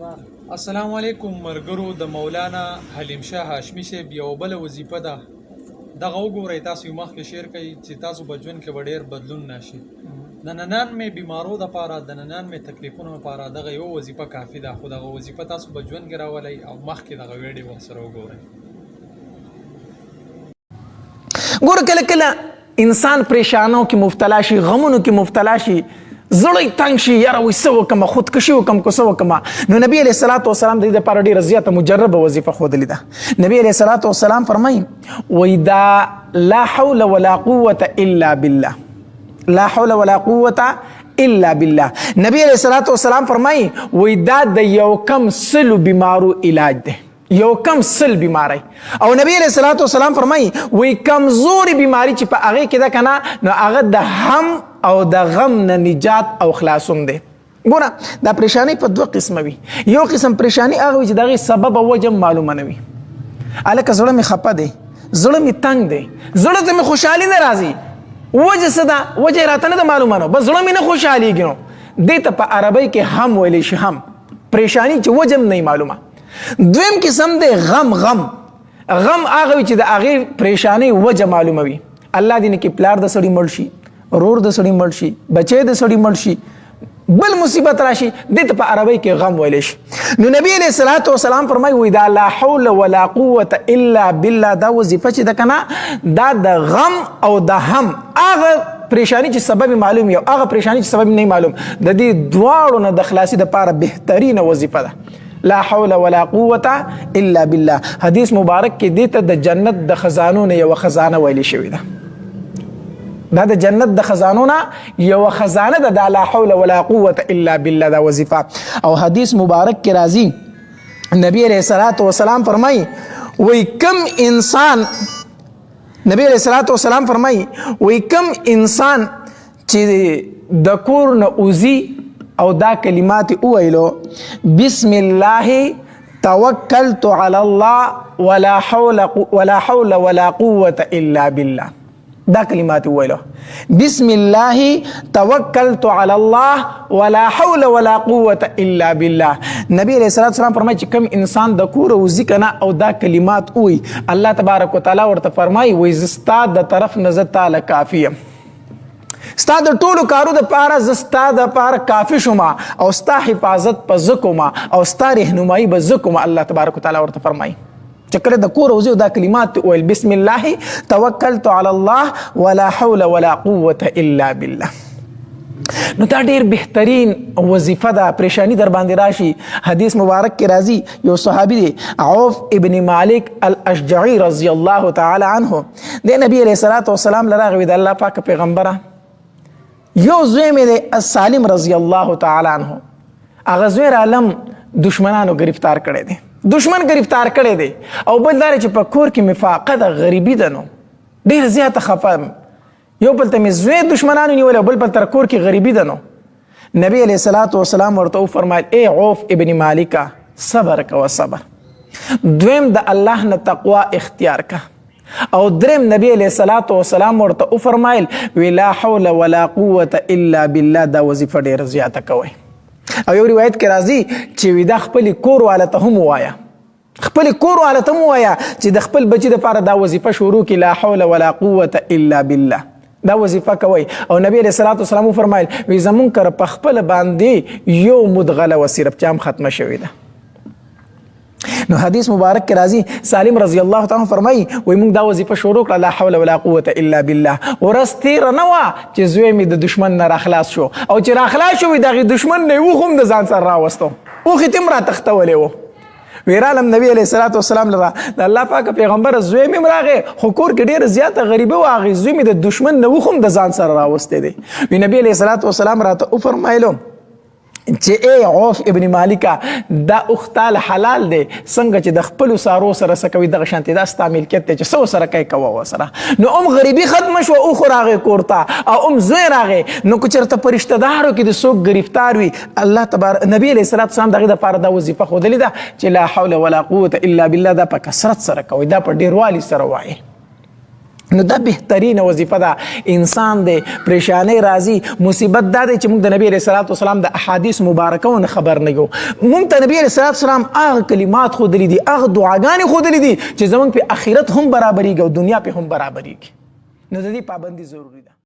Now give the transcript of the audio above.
السلام علیکم مرګرو د مولانا حلیم شاه هاشمی صاحب یو بل وظیفه ده دغه وګورئ تاسو یې مخکې شیر کوي چې تاسو په ژوند کې به ډېر بدلون راشي د ننانمې بیمارو دپاره د ننانمې تکلیفونو لپاره دغه یو وظیفه کافي ده خو دغه وظیفه تاسو په ژوند کې راولئ او مخکې دغه ویډیو ورسره وګورئ ګوره کله کله انسان پریشانو کې مبتلا شي غمونو کې مبتلا شي زړه تنګ شي یاره وایي څه وکړمه خودکشي وکړم که څه وکړمه نو نبي علیه الصلاة والسلام د دې دپاره ډېره زیاته مجربه وظیفه ښودلې ده نبي علیه الصلاة والسلام فرمایي وایي دا لا حول ولا قوة الا بالله لا حول ولا قوة الا بالله نبي علیه الصلاة والسلام فرمایي وایي دا د یو کم سلو بیمارو علاج دی یو کم سل بیماری او نبی علیہ الصلوۃ والسلام فرمایي وی کمزوري بیماری چې په هغه کې ده کنه نو هغه د هم او د غم نه نجات او خلاصون دی ګوره دا پریشانی په دوه قسمه وي یو قسم پریشانی هغه وي چې دغه سبب او وجه معلومه نه وي الکه زړه می خپه دی زړه می تنگ دی زړه ته می خوشحالي نه راځي وجه څه ده وجه راته نه معلومه نه بس زړه می نه خوشحاليږي نو دې ته په عربی کې هم ویل شي هم پریشانی چې وجه نه معلومه دویم قسم دی غم هغه چې د هغې پریشانی وجه معلومه وي الله دې نه کې پلار د سړي مړ شي رور د سړي مړ شي بچی د سړي مړ شي بل مصیبت راشي دې ته په عربی کې غم ویلی شي نو نبی علیه الصلاة والسلام فرمایي وایي دا لا حول ولا قوة الا بالله دا وظیفه چې ده که نه دا د غم او د هم هغه پریشانی چې سبب معلوم یو هغه پریشانی چې سبب نه معلوم د دې دواړو نه د خلاصي دپاره بهترینه وظیفه ده لا حول ولا قوة الا بالله حدیث مبارک کې دې ته د جنت د خزانو نه یو خزانه ویلې شوې ده دا د جنت د خزانو نه یو خزانه ده د لا حول ولا قوة الا بالله دا وظیفه او حدیث مبارک کې راځي نبی علیہ الصلوۃ والسلام فرمایي وی کم انسان نبی علیہ الصلوۃ والسلام فرمایي وی کم انسان چې د کور نه اوزي او دا کلمات اویلو بسم الله توکلت علی الله ولا حول ولا قوة الا بالله دا کلمات اویلو بسم الله توکلت علی الله ولا حول ولا قوة الا بالله نبی علیہ الصلوۃ والسلام فرمایي چې کوم انسان د کور وزي کنه او دا کلمات اوی الله تبارک وتعالى ورته فرمایي وای زستا د طرف نظر تعالی کافی ستا د ټولو کارو د پاره زه ستا د پاره کافي شوم او ستا حفاظت په زه کوم او ستا رهنمایي به زه کوم الله تبارک وتعالی ورته فرمایي چې کله د کور وځي دا کلمات ویل بسم الله توکلت علی الله ولا حول ولا قوة الا بالله نو دا ډیر بهترین وظیفه ده پریشانی در باندې راشي حدیث مبارک کې راځي یو صحابي دی عوف ابن مالک الاشجعی رضی الله تعالی عنه د نبی علیہ الصلوۃ والسلام لراغوي د الله پاک پیغمبره یو زوی مې دی السالم رضی الله تعالی عنه هغه زوی عالم دشمنانو گرفتار کړی دی دشمن گرفتار کړی دی او بل دا چې په کور کې مفاقه ده غریبي ده نو ډېر زیاته خفه یو بل ته مې زوی دشمنانو نیولی او بل بل تر کور کې غریبي ده نو نبی علیه الصلاة والسلام ورته وفرمایل ای عوف ابن مالکه صبر کوه صبر دویم د الله نه تقوا اختیار که او درم نبی علیہ الصلوۃ والسلام ورته او فرمایل وی لا حول ولا قوة الا بالله دا وظیفه ډیره زیاته کوي او یو روایت کې راځي چې وی دا خپل کور والته هم وایا خپل کور والته هم وایا چې د خپل بچی د لپاره دا وظیفه شروع کی لا حول ولا قوة الا بالله دا وظیفه کوي او نبی علیہ الصلوۃ والسلام فرمایل وی زمون کر په خپل باندې یو مدغله وسیرب چام ختمه شوی ده نو حدیث مبارک کې راځي سالم رضی الله تعالی فرمایي وای موږ دا وظیفه شروع کړه لا حول ولا قوة الا بالله ورستیر نه وا چې زوی می د دشمن نه راخلاص شو او چې راخلاص شو دغه دشمن نه و هم د ځان سره راوستو او ختم را تختولې و ویرالم نبی علیہ الصلوۃ والسلام لرا د الله پاک پیغمبر زوی می راغه خکور کې ډیر زیاته غریبه واغې زوی می د دشمن نه و هم د ځان سره راوسته دي وی نبی علیہ الصلوۃ والسلام راته او فرمایلو چې ای عوف ابن مالکه دا اختال حلال دی څنګه چې د خپل سارو سره سکوي دغه شانتي دا ستا ملکیت دی چې څو سره کوي کوه وسره نو غریبي ختم شو او خو راغې کورته او زوی راغې نو که چېرته په رشته دارو کې د څوک گرفتار وي الله تبارک نبی علیه الصلوۃ والسلام دغې دپاره دا وظیفه ښودلې ده چې لا حول ولا قوة الا بالله دا په کثرت سره کوي دا په ډیروالي سره وایي نو دا بهترینه وظیفه ده. انسان دی پریشانۍ راځي، مصیبت دا دی چې موږ د نبی علیه الصلاة والسلام د احادیث مبارکونه خبر نه یو. موږ ته نبی علیه الصلاة والسلام هغه کلمات ښودلي دي، هغه دعاګانې ښودلي دي چې زموږ په آخرت هم برابرېږي او دنیا په هم برابرېږي. نو د دې پابندي ضروري ده.